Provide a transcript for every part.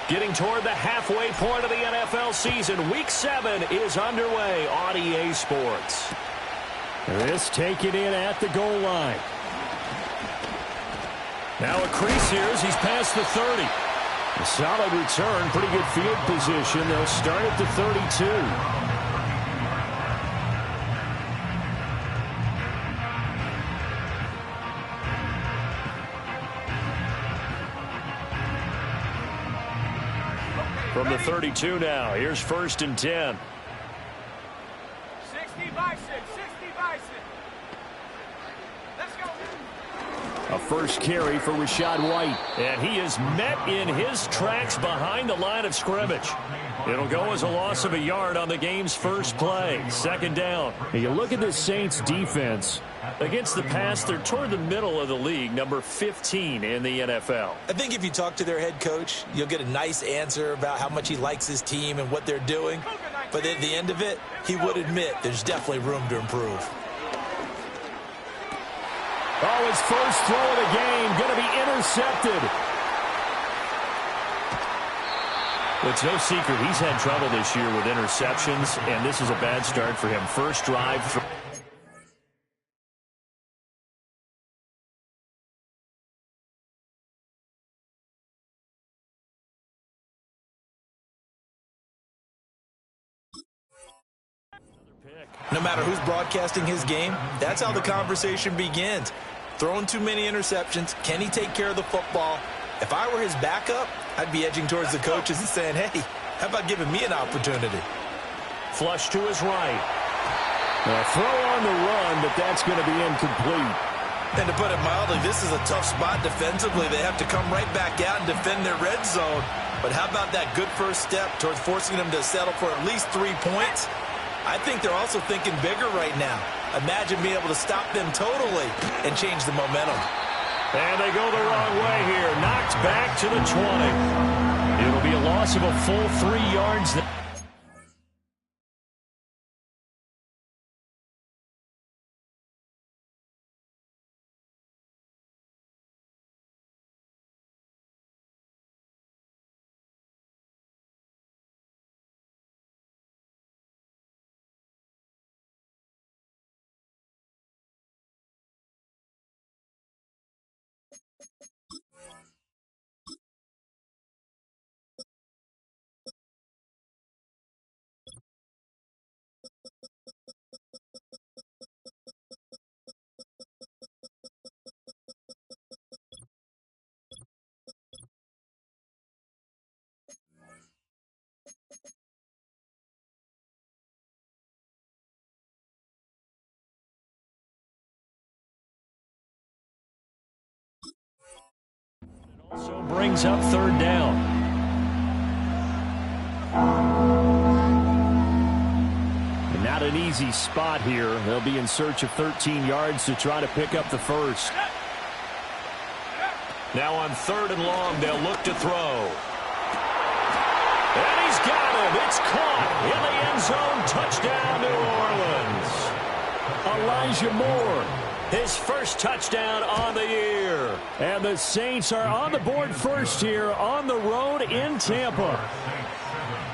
Getting toward the halfway point of the NFL season. Week 7 is underway on EA Sports. This taken in at the goal line. Now a crease here as he's past the 30. A solid return, pretty good field position. They'll start at the 32. From the 32 now, here's 1st and 10. 60 by 6, 60 by 6. Let's go. A first carry for Rachaad White. And he is met in his tracks behind the line of scrimmage. It'll go as a loss of a yard on the game's first play. 2nd down. You look at this Saints defense. Against the pass, they're toward the middle of the league, number 15 in the NFL. I think if you talk to their head coach, you'll get a nice answer about how much he likes his team and what they're doing. But at the end of it, he would admit there's definitely room to improve. Oh, his first throw of the game going to be intercepted. It's no secret he's had trouble this year with interceptions, and this is a bad start for him. First drive. No matter who's broadcasting his game, that's how the conversation begins. Throwing too many interceptions, can he take care of the football? If I were his backup, I'd be edging towards the coaches and saying, hey, how about giving me an opportunity? Flush to his right. A throw on the run, but that's going to be incomplete. And to put it mildly, this is a tough spot defensively. They have to come right back out and defend their red zone. But how about that good first step towards forcing them to settle for at least 3 points? I think they're also thinking bigger right now. Imagine being able to stop them totally and change the momentum. And they go the wrong way here. Knocked back to the 20. It'll be a loss of a full 3 yards. Also brings up 3rd down. And not an easy spot here. They'll be in search of 13 yards to try to pick up the first. Now on 3rd and long, they'll look to throw. And he's got him. It's caught in the end zone. Touchdown, New Orleans. Elijah Moore. His first touchdown on the year. And the Saints are on the board first here on the road in Tampa.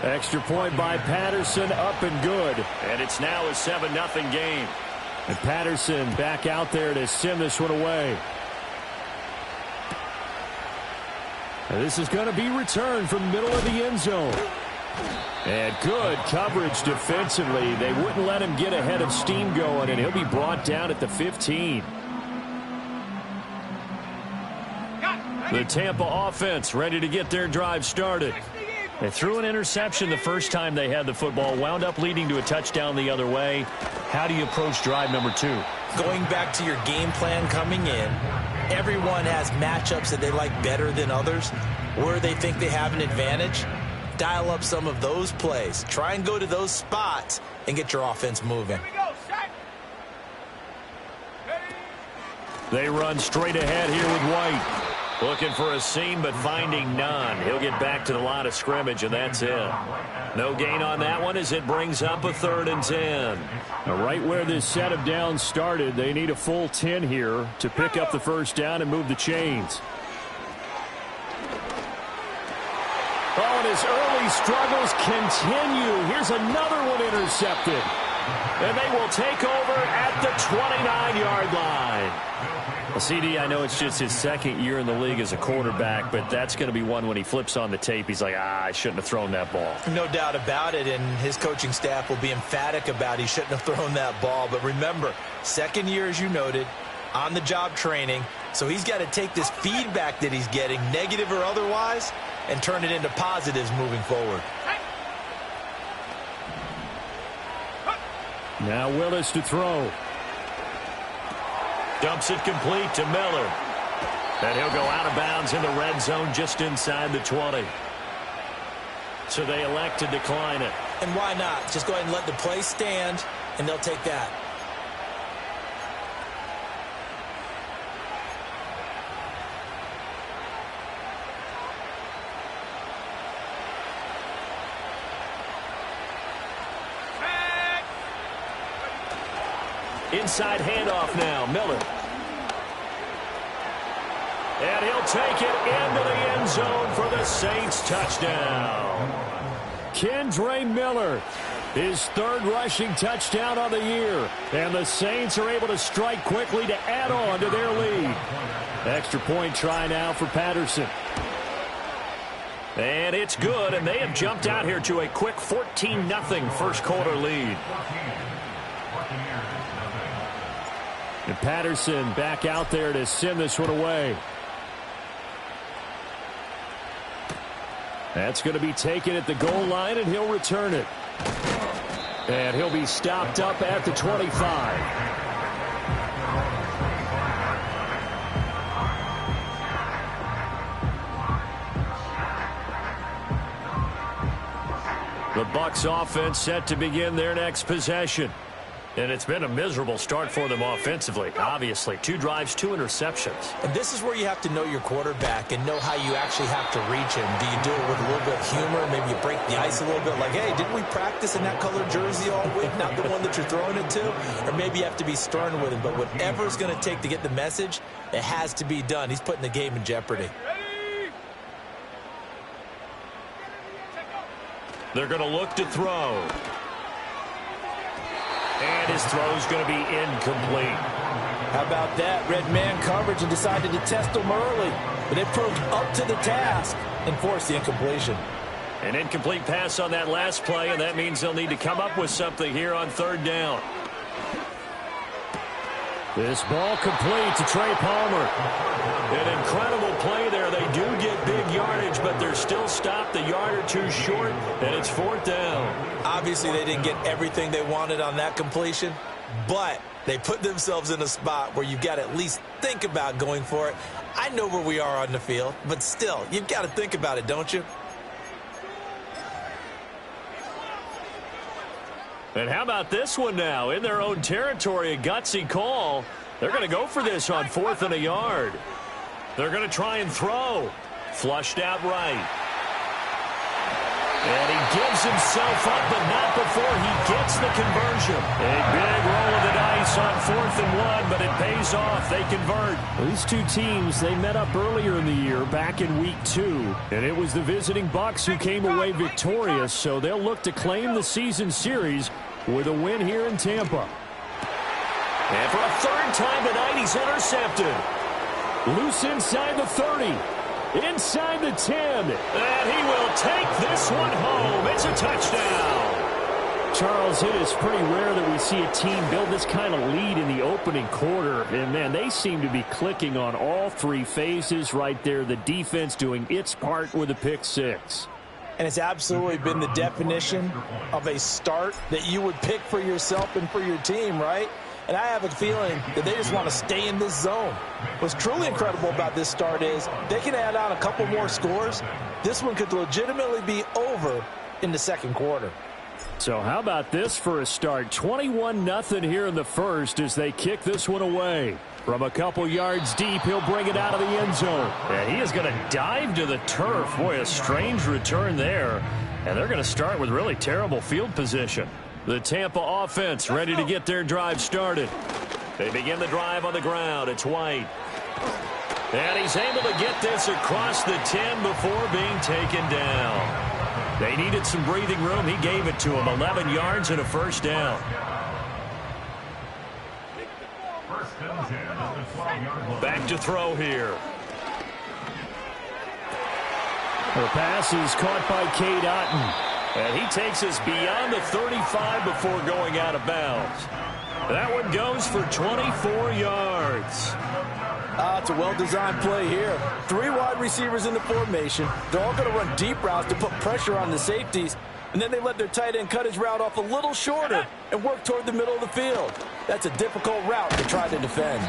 Extra point by Patterson, up and good. And it's now a 7-0 game. And Patterson back out there to send this one away. And this is going to be returned from the middle of the end zone. And good coverage defensively. They wouldn't let him get ahead of steam going, and he'll be brought down at the 15. The Tampa offense ready to get their drive started. They threw an interception the first time they had the football, wound up leading to a touchdown the other way. How do you approach drive number 2? Going back to your game plan coming in, everyone has matchups that they like better than others, where they think they have an advantage. Dial up some of those plays. Try and go to those spots and get your offense moving. They run straight ahead here with White. Looking for a seam, but finding none. He'll get back to the line of scrimmage, and that's it. No gain on that one as it brings up a 3rd and 10. Now, right where this set of downs started, they need a full 10 here to pick up the first down and move the chains. Oh, And his early struggles continue. Here's another one intercepted. And they will take over at the 29-yard line. Well, CD, I know it's just his second year in the league as a quarterback, but that's going to be one when he flips on the tape. He's like, I shouldn't have thrown that ball. No doubt about it, and his coaching staff will be emphatic about he shouldn't have thrown that ball. But remember, second year, as you noted, on-the-job training. So he's got to take this feedback that he's getting, negative or otherwise, and turn it into positives moving forward. Now Willis to throw. Dumps it complete to Miller. And he'll go out of bounds in the red zone just inside the 20. So they elect to decline it. And why not? Just go ahead and let the play stand, and they'll take that. Inside handoff now, Miller. And he'll take it into the end zone for the Saints touchdown. Kendre Miller, his third rushing touchdown of the year. And the Saints are able to strike quickly to add on to their lead. Extra point try now for Patterson. And it's good, and they have jumped out here to a quick 14-0 first quarter lead. And Patterson back out there to send this one away. That's going to be taken at the goal line, and he'll return it. And he'll be stopped up at the 25. The Bucs offense set to begin their next possession. And it's been a miserable start for them offensively, obviously. 2 drives, 2 interceptions. And this is where you have to know your quarterback and know how you actually have to reach him. Do you do it with a little bit of humor? Maybe you break the ice a little bit. Like, hey, didn't we practice in that colored jersey all week? Not the one that you're throwing it to? Or maybe you have to be stern with him. But whatever it's going to take to get the message, it has to be done. He's putting the game in jeopardy. They're going to look to throw. And his throw is going to be incomplete. How about that? Red man coverage and decided to test him early. But they proved up to the task and forced the incompletion. An incomplete pass on that last play, and that means they'll need to come up with something here on third down. This ball complete to Trey Palmer. An incredible play there. They do get big yardage, but they're still stopped a yard or two short, and it's fourth down. Obviously, they didn't get everything they wanted on that completion, but they put themselves in a spot where you've got to at least think about going for it. I know where we are on the field, but still, you've got to think about it, don't you? And how about this one now? In their own territory, a gutsy call. They're going to go for this on 4th and a yard. They're going to try and throw. Flushed out right. And he gives himself up, but not before he gets the conversion. A big roll of the dice on 4th and 1, but it pays off. They convert. Well, these two teams, they met up earlier in the year, back in week 2. And it was the visiting Bucs who came away victorious, so they'll look to claim the season series with a win here in Tampa. And for a third time tonight, he's intercepted. Loose inside the 30. Inside the 10. And he will take this one home. It's a touchdown. Charles, it is pretty rare that we see a team build this kind of lead in the opening quarter. And, man, they seem to be clicking on all 3 phases right there. The defense doing its part with a pick 6. And it's absolutely been the definition of a start that you would pick for yourself and for your team, right? And I have a feeling that they just want to stay in this zone. What's truly incredible about this start is they can add on a couple more scores. This one could legitimately be over in the second quarter. So how about this for a start? 21-0 here in the first as they kick this one away. From a couple yards deep, he'll bring it out of the end zone. Yeah, he is going to dive to the turf. Boy, a strange return there. And they're going to start with really terrible field position. The Tampa offense ready to get their drive started. They begin the drive on the ground. It's White. And he's able to get this across the 10 before being taken down. They needed some breathing room. He gave it to them. 11 yards and a first down. Back to throw here. The pass is caught by Cade Otton. And he takes us beyond the 35 before going out of bounds. That one goes for 24 yards. It's a well-designed play here. 3 wide receivers in the formation. They're all going to run deep routes to put pressure on the safeties. And then they let their tight end cut his route off a little shorter and work toward the middle of the field. That's a difficult route to try to defend.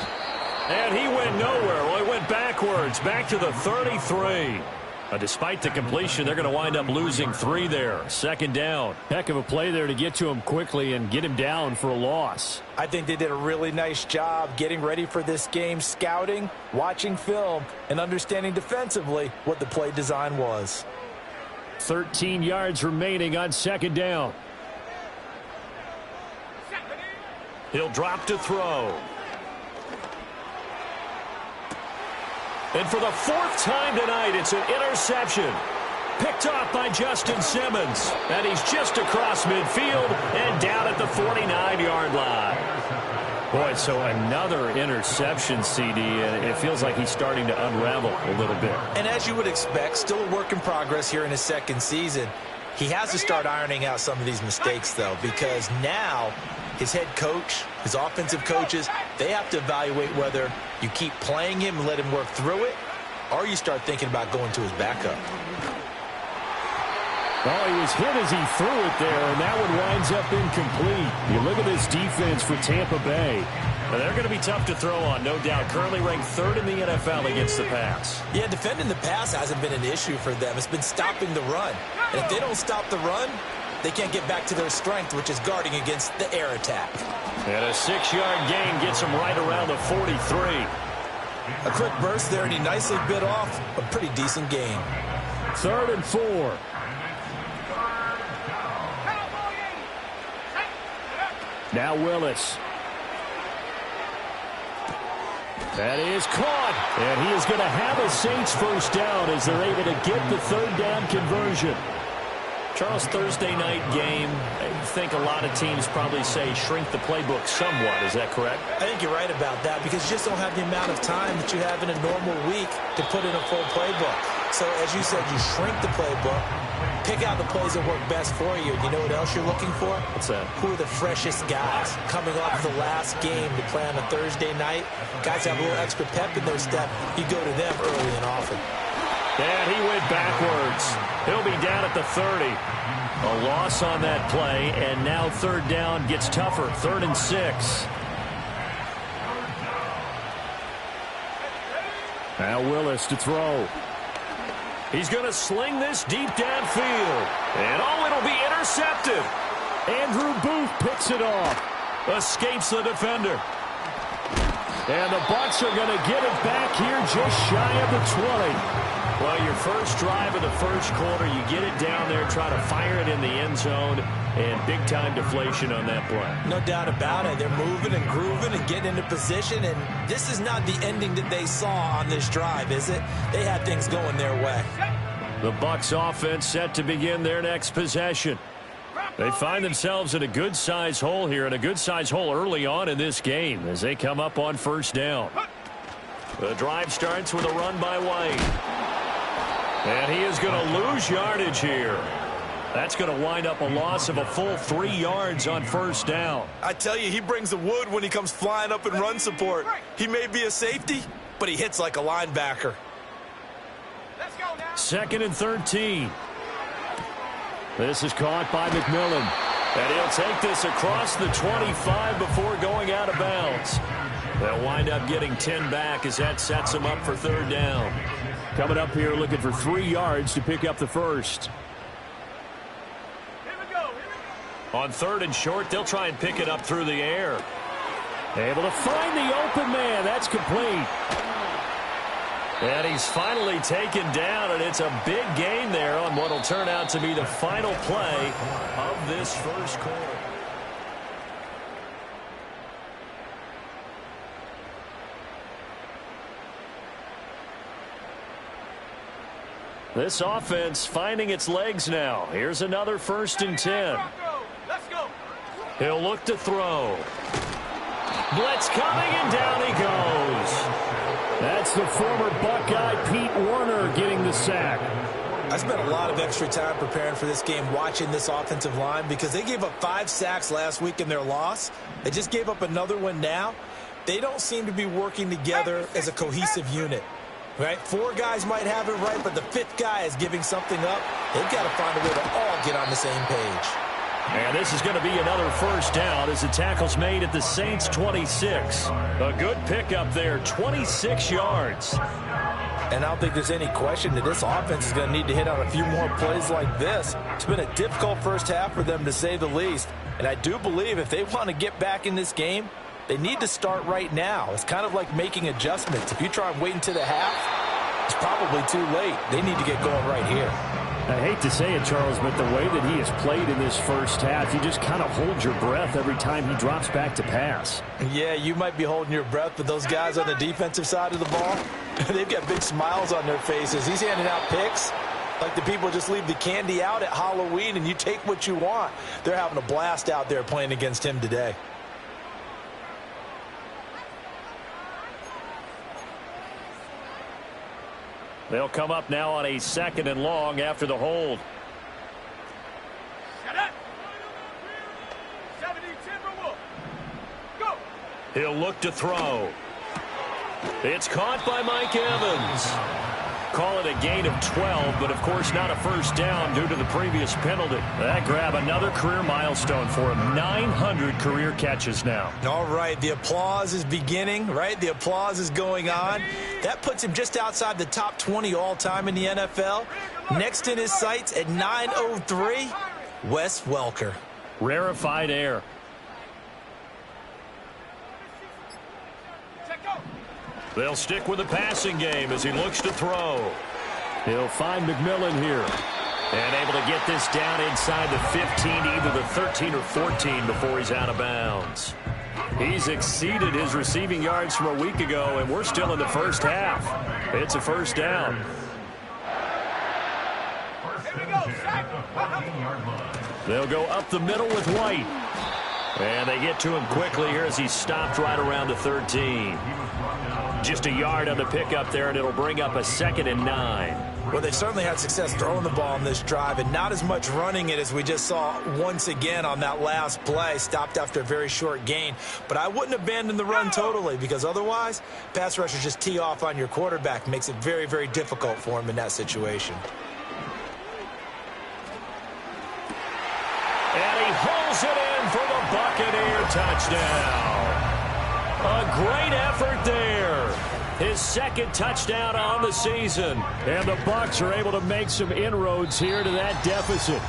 And he went nowhere. Well, he went backwards, back to the 33. Despite the completion, they're going to wind up losing 3 there. Second down. Heck of a play there to get to him quickly and get him down for a loss. I think they did a really nice job getting ready for this game, scouting, watching film, and understanding defensively what the play design was. 13 yards remaining on second down. He'll drop to throw. And for the 4th time tonight, it's an interception. Picked off by Justin Simmons. And he's just across midfield and down at the 49-yard line. Boy, so another interception, CD. And it feels like he's starting to unravel a little bit. And as you would expect, still a work in progress here in his second season. He has to start ironing out some of these mistakes, though, because now his head coach, his offensive coaches, they have to evaluate whether you keep playing him and let him work through it, or you start thinking about going to his backup. Well, he was hit as he threw it there, and that one winds up incomplete. You look at this defense for Tampa Bay. And they're going to be tough to throw on, no doubt. Currently ranked 3rd in the NFL against the pass. Yeah, defending the pass hasn't been an issue for them. It's been stopping the run. And if they don't stop the run, they can't get back to their strength, which is guarding against the air attack. And a 6-yard gain gets him right around the 43. A quick burst there, and he nicely bit off a pretty decent gain. 3rd and 4. Now Willis. That is caught. And he is going to have a Saints first down as they're able to get the 3rd down conversion. Charles, Thursday night game, I think a lot of teams probably say shrink the playbook somewhat. Is that correct? I think you're right about that because you just don't have the amount of time that you have in a normal week to put in a full playbook. So, as you said, you shrink the playbook, pick out the plays that work best for you. You know what else you're looking for? What's that? Who are the freshest guys coming off the last game to play on a Thursday night? Guys have a little extra pep in their step. You go to them early and often. And he went backwards. He'll be down at the 30. A loss on that play, and now 3rd down gets tougher. 3rd and 6. Now Willis to throw. He's going to sling this deep downfield. And it'll be intercepted. Andrew Booth picks it off. Escapes the defender. And the Bucs are going to get it back here just shy of the 20. Well, your first drive of the first quarter, you get it down there, try to fire it in the end zone, and big-time deflation on that play. No doubt about it. They're moving and grooving and getting into position, and this is not the ending that they saw on this drive, is it? They had things going their way. The Bucs offense set to begin their next possession. They find themselves in a good-sized hole here, and a good-sized hole early on in this game as they come up on first down. The drive starts with a run by White. And he is going to lose yardage here. That's going to wind up a loss of a full 3 yards on first down. I tell you, he brings the wood when he comes flying up in run support. He may be a safety, but he hits like a linebacker. Let's go now. 2nd and 13. This is caught by McMillan. And he'll take this across the 25 before going out of bounds. They'll wind up getting 10 back as that sets him up for 3rd down. Coming up here looking for 3 yards to pick up the first. Here we go. On 3rd and short, they'll try and pick it up through the air. Able to find the open man. That's complete. And he's finally taken down, and it's a big gain there on what will turn out to be the final play of this first quarter. This offense finding its legs now. Here's another 1st and 10. Let's go. He'll look to throw. Blitz coming, and down he goes. That's the former Buckeye Pete Werner getting the sack. I spent a lot of extra time preparing for this game watching this offensive line because they gave up 5 sacks last week in their loss. They just gave up another one now. They don't seem to be working together as a cohesive unit. Right? 4 guys might have it right, but the 5th guy is giving something up. They've got to find a way to all get on the same page. And this is going to be another 1st down as the tackle's made at the Saints' 26. A good pickup there, 26 yards. And I don't think there's any question that this offense is going to need to hit on a few more plays like this. It's been a difficult first half for them, to say the least. And I do believe if they want to get back in this game, they need to start right now. It's kind of like making adjustments. If you try and wait until the half, it's probably too late. They need to get going right here. I hate to say it, Charles, but the way that he has played in this first half, you just kind of hold your breath every time he drops back to pass. Yeah, you might be holding your breath, but those guys on the defensive side of the ball, they've got big smiles on their faces. He's handing out picks like the people just leave the candy out at Halloween and you take what you want. They're having a blast out there playing against him today. They'll come up now on a 2nd and long after the hold. Shut up. 70 Timberwolves. Go. He'll look to throw. It's caught by Mike Evans. Call it a gain of 12, but of course not a 1st down due to the previous penalty. That grab another career milestone for him. 900 career catches now. All right, the applause is beginning, right? The applause is going on. That puts him just outside the top 20 all-time in the NFL. Next in his sights at 903, Wes Welker. Rarefied air. They'll stick with the passing game as he looks to throw. He'll find McMillan here. And able to get this down inside the 15, either the 13 or 14 before he's out of bounds. He's exceeded his receiving yards from a week ago, and we're still in the first half. It's a 1st down. Here we go. They'll go up the middle with White. And they get to him quickly here as he's stopped right around the 13. Just a yard on the pickup there, and it'll bring up a 2nd and 9. Well, they've certainly had success throwing the ball on this drive and not as much running it as we just saw once again on that last play. Stopped after a very short gain. But I wouldn't abandon the run totally because otherwise, pass rushers just tee off on your quarterback. Makes it very, very difficult for him in that situation. And he holds it in for the Buccaneer touchdown. A great effort there. His 2nd touchdown on the season. And the Bucs are able to make some inroads here to that deficit.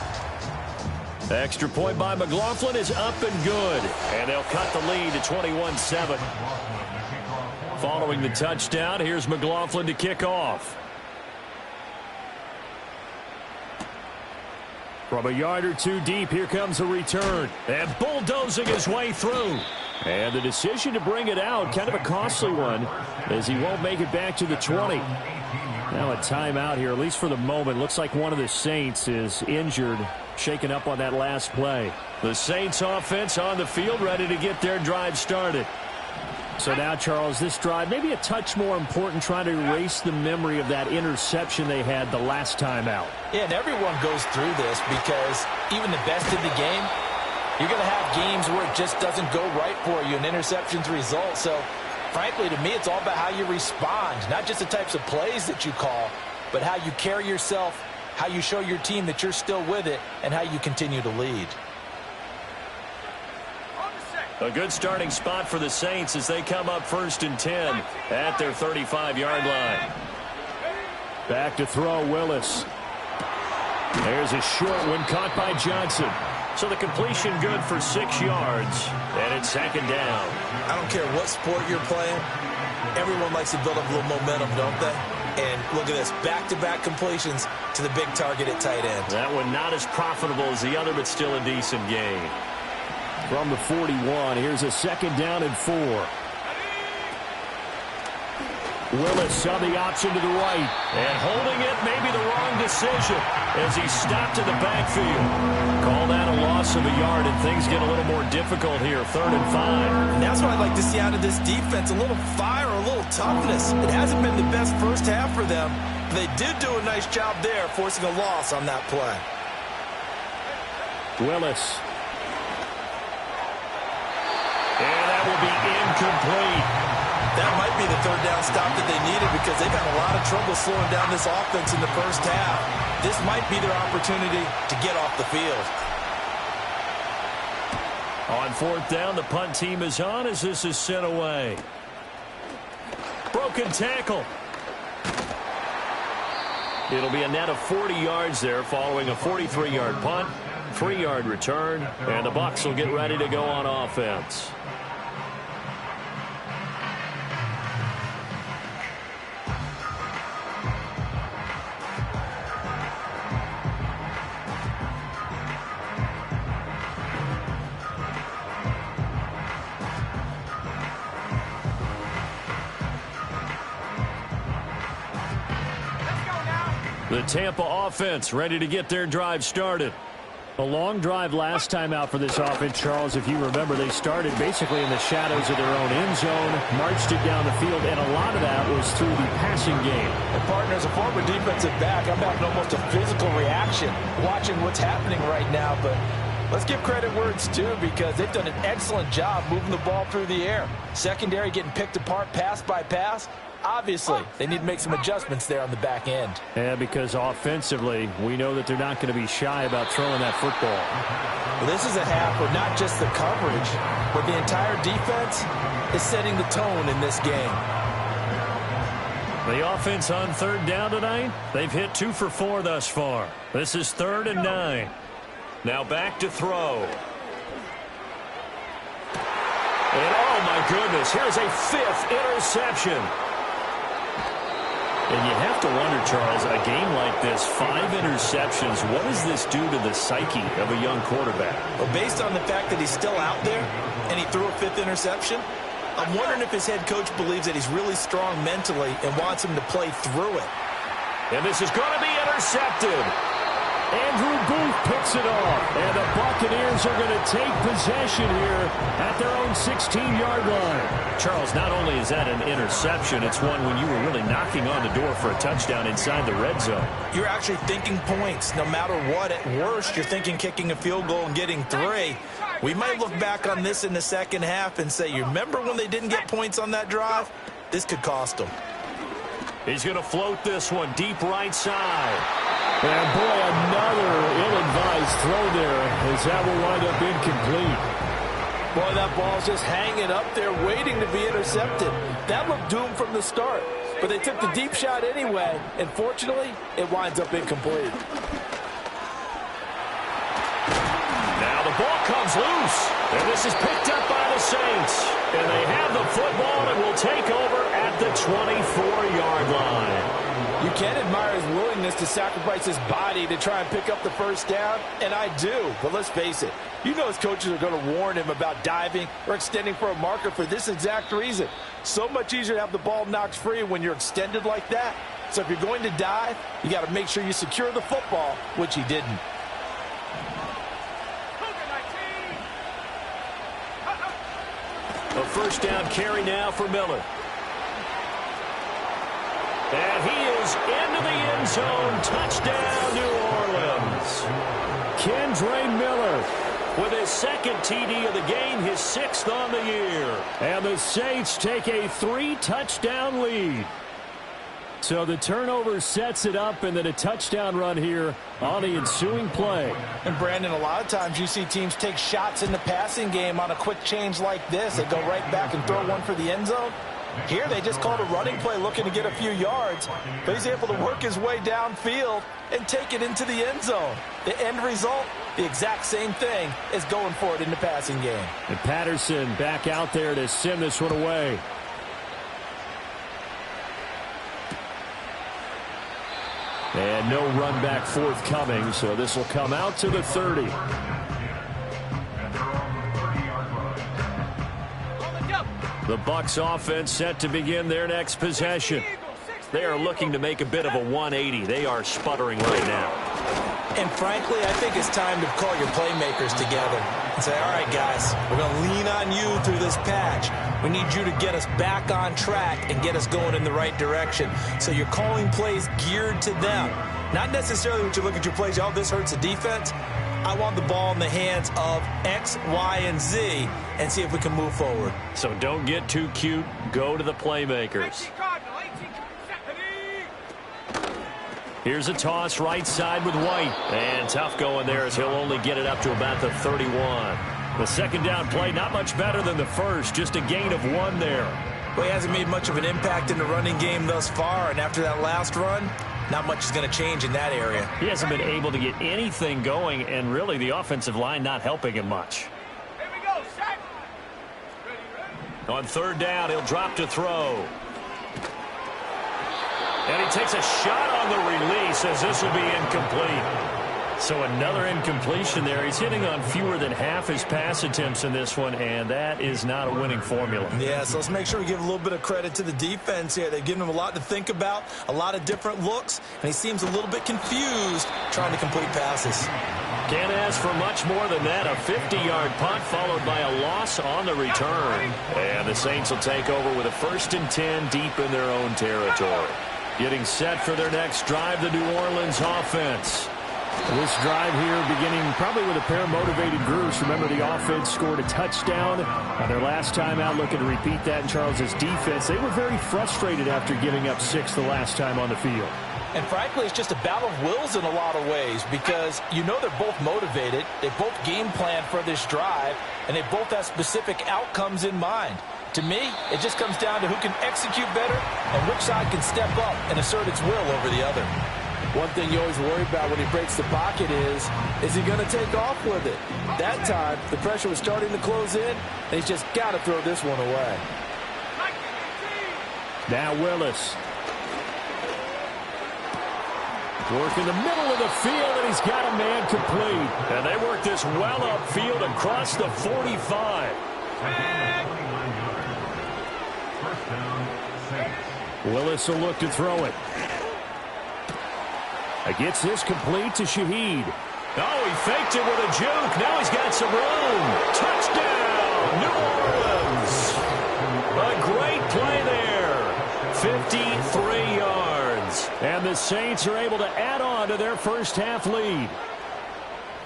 Extra point by McLaughlin is up and good. And they'll cut the lead to 21-7. Following the touchdown, here's McLaughlin to kick off. From a yard or 2 deep, here comes a return. And bulldozing his way through. And the decision to bring it out, kind of a costly one, as he won't make it back to the 20. Now a timeout here, at least for the moment. Looks like one of the Saints is injured, shaken up on that last play. The Saints offense on the field, ready to get their drive started. So now, Charles, this drive maybe a touch more important, trying to erase the memory of that interception they had the last time out. Yeah, and everyone goes through this because even the best in the game, you're going to have games where it just doesn't go right for you, and interceptions result. So, frankly, to me, it's all about how you respond, not just the types of plays that you call, but how you carry yourself, how you show your team that you're still with it, and how you continue to lead. A good starting spot for the Saints as they come up 1st and 10 at their 35-yard line. Back to throw, Willis. There's a short one caught by Johnson. So the completion good for 6 yards, and it's 2nd down. I don't care what sport you're playing. Everyone likes to build up a little momentum, don't they? And look at this, back-to-back completions to the big target at tight end. That one not as profitable as the other, but still a decent gain. From the 41, here's a 2nd down and 4. Willis on the option to the right. And holding it, maybe the wrong decision as he stopped in the backfield. Call that a loss of a yard, and things get a little more difficult here, 3rd and 5. And that's what I'd like to see out of this defense, a little fire, a little toughness. It hasn't been the best first half for them, but they did do a nice job there, forcing a loss on that play. Willis. And that will be incomplete. That might be the 3rd down stop that they needed because they got a lot of trouble slowing down this offense in the first half. This might be their opportunity to get off the field. On 4th down, the punt team is on as this is sent away. Broken tackle. It'll be a net of 40 yards there following a 43-yard punt, 3-yard return, and the Bucs will get ready to go on offense. The Tampa offense ready to get their drive started. A long drive last time out for this offense, Charles. If you remember, they started basically in the shadows of their own end zone, marched it down the field, and a lot of that was through the passing game. And partner, as a former defensive back, I'm having almost a physical reaction watching what's happening right now. But let's give credit where it's due because they've done an excellent job moving the ball through the air. Secondary getting picked apart pass by pass. Obviously, they need to make some adjustments there on the back end. Yeah, because offensively, we know that they're not going to be shy about throwing that football. Well, this is a half where not just the coverage, but the entire defense is setting the tone in this game. The offense on 3rd down tonight, they've hit 2 for 4 thus far. This is 3rd and 9. Now back to throw. And oh my goodness, here's a 5th interception. And you have to wonder, Charles, a game like this, 5 interceptions, what does this do to the psyche of a young quarterback? Well, based on the fact that he's still out there and he threw a 5th interception, I'm wondering if his head coach believes that he's really strong mentally and wants him to play through it. And this is going to be intercepted. Andrew Booth picks it off, and the Buccaneers are going to take possession here at their own 16-yard line. Charles, not only is that an interception, it's one when you were really knocking on the door for a touchdown inside the red zone. You're actually thinking points. No matter what, at worst, you're thinking kicking a field goal and getting 3. We might look back on this in the second half and say, you remember when they didn't get points on that drive? This could cost them. He's going to float this one deep right side. And boy, another ill-advised throw there as that will wind up incomplete. Boy, that ball's just hanging up there waiting to be intercepted. That looked doomed from the start, but they took the deep shot anyway, and fortunately, it winds up incomplete. Now the ball comes loose, and this is picked up by the Saints. And they have the football and will take over at the 24-yard line. You can admire his willingness to sacrifice his body to try and pick up the first down, and I do. But let's face it, you know his coaches are going to warn him about diving or extending for a marker for this exact reason. So much easier to have the ball knocked free when you're extended like that. So if you're going to dive, you got to make sure you secure the football, which he didn't. A first down carry now for Miller. And he is into the end zone. Touchdown, New Orleans. Kendre Miller with his 2nd TD of the game, his 6th on the year. And the Saints take a 3-touchdown lead. So the turnover sets it up, and then a touchdown run here on the ensuing play. And Brandon, a lot of times you see teams take shots in the passing game on a quick change like this. They go right back and throw one for the end zone. Here they just called a running play looking to get a few yards, but he's able to work his way downfield and take it into the end zone. The end result, the exact same thing as going for it in the passing game. And Patterson back out there to send this one away. And no run back forthcoming, so this will come out to the 30. The Bucs offense set to begin their next possession. They are looking to make a bit of a 180. They are sputtering right now. And frankly, I think it's time to call your playmakers together and say, all right, guys, we're going to lean on you through this patch. We need you to get us back on track and get us going in the right direction. So you're calling plays geared to them. Not necessarily when you look at your plays, oh, this hurts the defense. I want the ball in the hands of X, Y, and Z and see if we can move forward. So don't get too cute. Go to the playmakers. Here's a toss right side with White. And tough going there as he'll only get it up to about the 31. The second down play, not much better than the first. Just a gain of 1 there. Well, he hasn't made much of an impact in the running game thus far. And after that last run, not much is going to change in that area. He hasn't been able to get anything going, and really the offensive line not helping him much. Here we go, set. Ready. On third down, he'll drop to throw. And he takes a shot on the release as this will be incomplete. So another incompletion there. He's hitting on fewer than half his pass attempts in this one, and that is not a winning formula. Yeah, so let's make sure we give a little bit of credit to the defense here. They've given him a lot to think about, a lot of different looks, and he seems a little bit confused trying to complete passes. Can't ask for much more than that. A 50-yard punt followed by a loss on the return. And the Saints will take over with a 1st and 10 deep in their own territory. Getting set for their next drive, the New Orleans offense. This drive here beginning probably with a pair of motivated groups. Remember, the offense scored a touchdown on their last time out, looking to repeat that in Charles's defense. They were very frustrated after giving up 6 the last time on the field. And frankly, it's just a battle of wills in a lot of ways because you know they're both motivated. They both game plan for this drive, and they both have specific outcomes in mind. To me, it just comes down to who can execute better and which side can step up and assert its will over the other. One thing you always worry about when he breaks the pocket is he going to take off with it? That time, the pressure was starting to close in, and he's just got to throw this one away. Now Willis. Work in the middle of the field, and he's got a man complete. And they work this well upfield across the 45. Willis will look to throw it. Gets this complete to Shaheed. Oh, he faked it with a juke. Now he's got some room. Touchdown, New Orleans. A great play there. 53 yards. And the Saints are able to add on to their first half lead.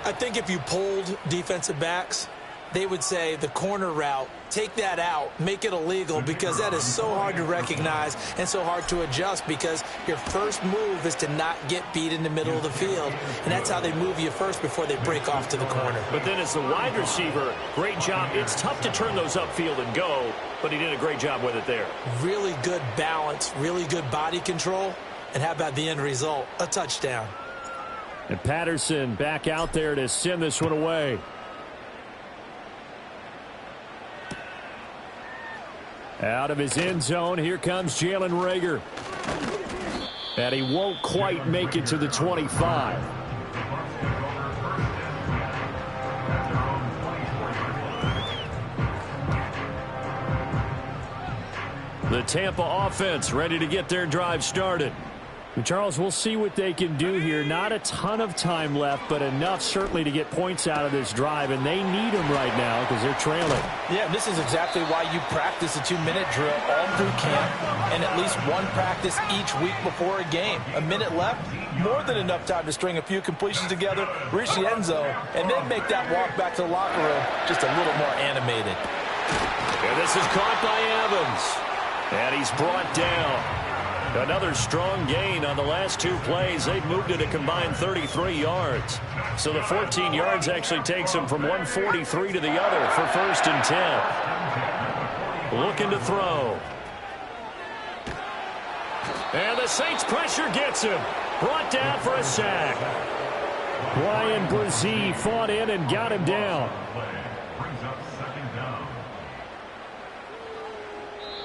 I think if you polled defensive backs, they would say the corner route, take that out, make it illegal, because that is so hard to recognize and so hard to adjust because your first move is to not get beat in the middle of the field, and that's how they move you first before they break off to the corner. But then as the wide receiver, great job. It's tough to turn those upfield and go, but he did a great job with it there. Really good balance, really good body control, and how about the end result? A touchdown. And Patterson back out there to send this one away. Out of his end zone, here comes Jalen Reagor. And he won't quite make it to the 25. The Tampa offense ready to get their drive started. And Charles, we'll see what they can do here. Not a ton of time left, but enough certainly to get points out of this drive, and they need them right now because they're trailing. Yeah, this is exactly why you practice a 2-minute drill all through camp and at least one practice each week before a game. A minute left, more than enough time to string a few completions together, reach the end zone, and then make that walk back to the locker room just a little more animated. And this is caught by Evans. And he's brought down. Another strong gain on the last 2 plays. They've moved it a combined 33 yards. So the 14 yards actually takes them from 143 to the other for 1st and 10. Looking to throw. And the Saints pressure gets him. Brought down for a sack. Brian Brzee fought in and got him down.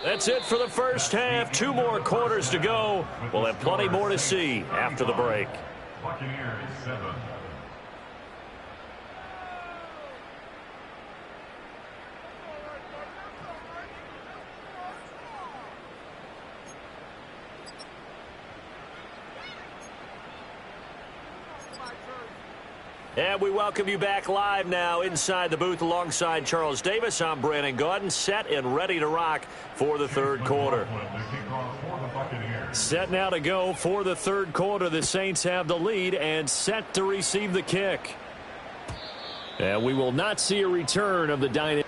That's it for the first half. 2 more quarters to go. We'll have plenty more to see after the break. Buccaneers 7. And we welcome you back live now inside the booth alongside Charles Davis. I'm Brandon Gaudin, set and ready to rock for the third quarter. Set now to go for the third quarter. The Saints have the lead and set to receive the kick. And we will not see a return of the dynamic.